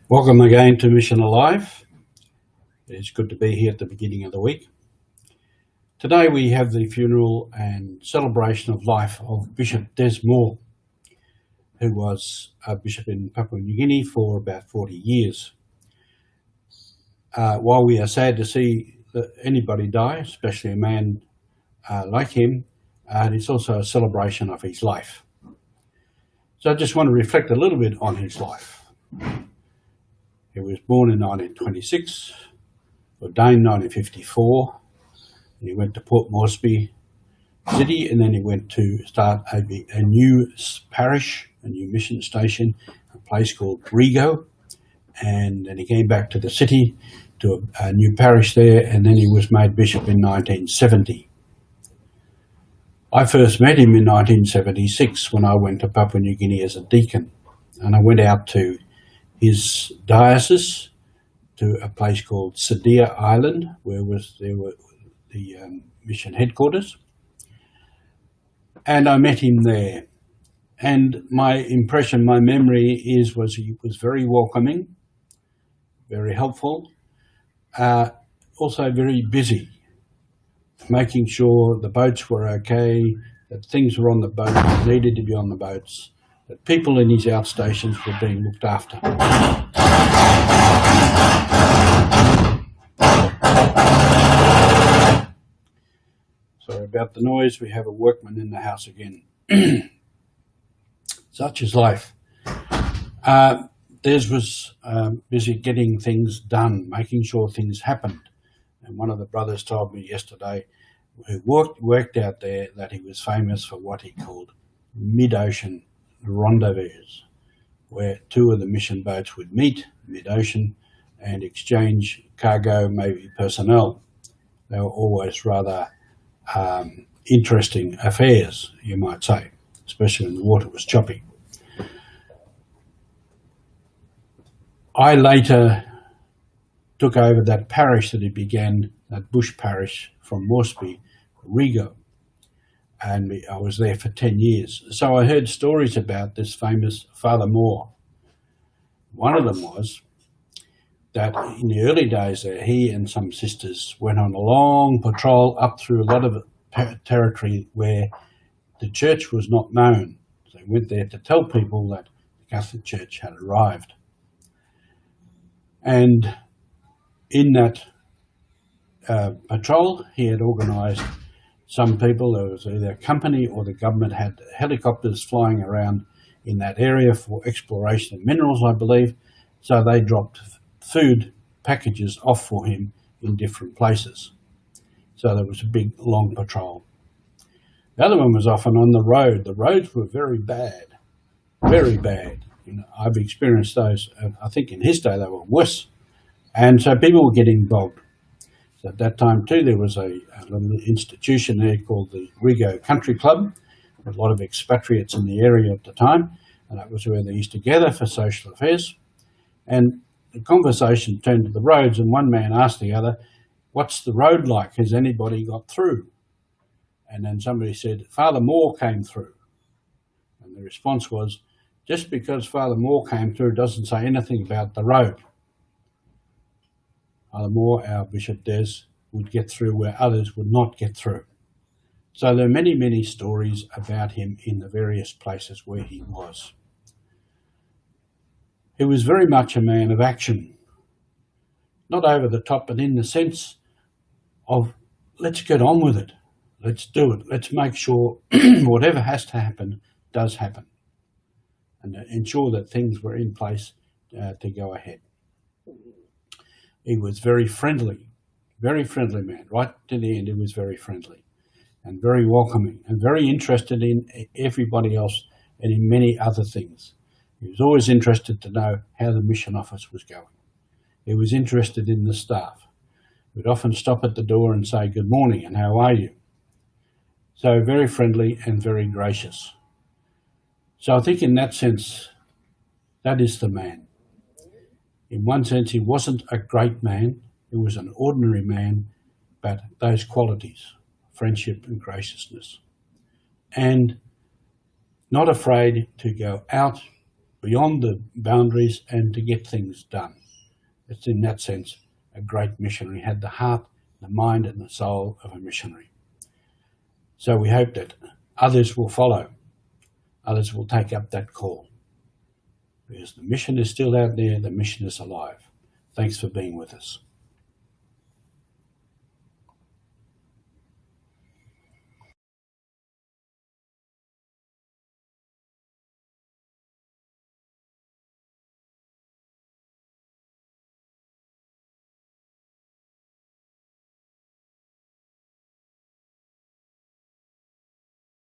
Welcome again to Mission Alive. It's good to be here at the beginning of the week. Today we have the funeral and celebration of life of Bishop Des Moore, who was a bishop in Papua New Guinea for about 40 years. While we are sad to see anybody die, especially a man like him, it's also a celebration of his life. So I just want to reflect a little bit on his life. He was born in 1926, ordained in 1954. He went to Port Moresby City, and then he went to start a new parish, a new mission station, a place called Rigo. And then he came back to the city to a new parish there, and then he was made bishop in 1970. I first met him in 1976 when I went to Papua New Guinea as a deacon, and I went out to his diocese to a place called Sadia Island, where there were the mission headquarters, and I met him there. And my impression, my memory was he was very welcoming, very helpful, also very busy, making sure the boats were okay, that things were on the boat that needed to be on the boats, that people in his outstations were being looked after. Sorry about the noise, we have a workman in the house again. Such is life. Des was busy getting things done, making sure things happened. And one of the brothers told me yesterday, who worked out there, that he was famous for what he called mid-ocean rendezvous, where two of the mission boats would meet mid-ocean and exchange cargo, maybe personnel. They were always rather interesting affairs, you might say, especially when the water was choppy. I later took over that parish that he began, that bush parish from Moresby, Rigo, and I was there for 10 years. So I heard stories about this famous Father Moore. One of them was that in the early days there, he and some sisters went on a long patrol up through a lot of territory where the church was not known. They went there to tell people that the Catholic Church had arrived. And in that patrol, he had organised some people. There was either a company or the government had helicopters flying around in that area for exploration of minerals, I believe. So they dropped food packages off for him in different places. So there was a big, long patrol. The other one was often on the road. The roads were very bad, very bad. I've experienced those. I think in his day they were worse. And so people were getting bogged. So at that time too, there was a little institution there called the Rigo Country Club, with a lot of expatriates in the area at the time, and that was where they used to gather for social affairs. And the conversation turned to the roads, and one man asked the other, "What's the road like? Has anybody got through?" And then somebody said, "Father Moore came through." And the response was, "Just because Father Moore came through doesn't say anything about the road." Father Moore, our Bishop Des, would get through where others would not get through. So there are many, many stories about him in the various places where he was. He was very much a man of action, not over the top, but in the sense of, let's get on with it, let's do it, let's make sure whatever has to happen does happen, and ensure that things were in place to go ahead. He was very friendly man. Right to the end, he was very friendly and very welcoming and very interested in everybody else and in many other things. He was always interested to know how the mission office was going. He was interested in the staff. He would often stop at the door and say, "Good morning, and how are you?" So very friendly and very gracious. So I think in that sense, that is the man. In one sense, he wasn't a great man, he was an ordinary man, but those qualities, friendship and graciousness, and not afraid to go out beyond the boundaries and to get things done. It's in that sense a great missionary, had the heart, the mind and the soul of a missionary. So we hope that others will follow, others will take up that call. Because the mission is still out there, the mission is alive. Thanks for being with us.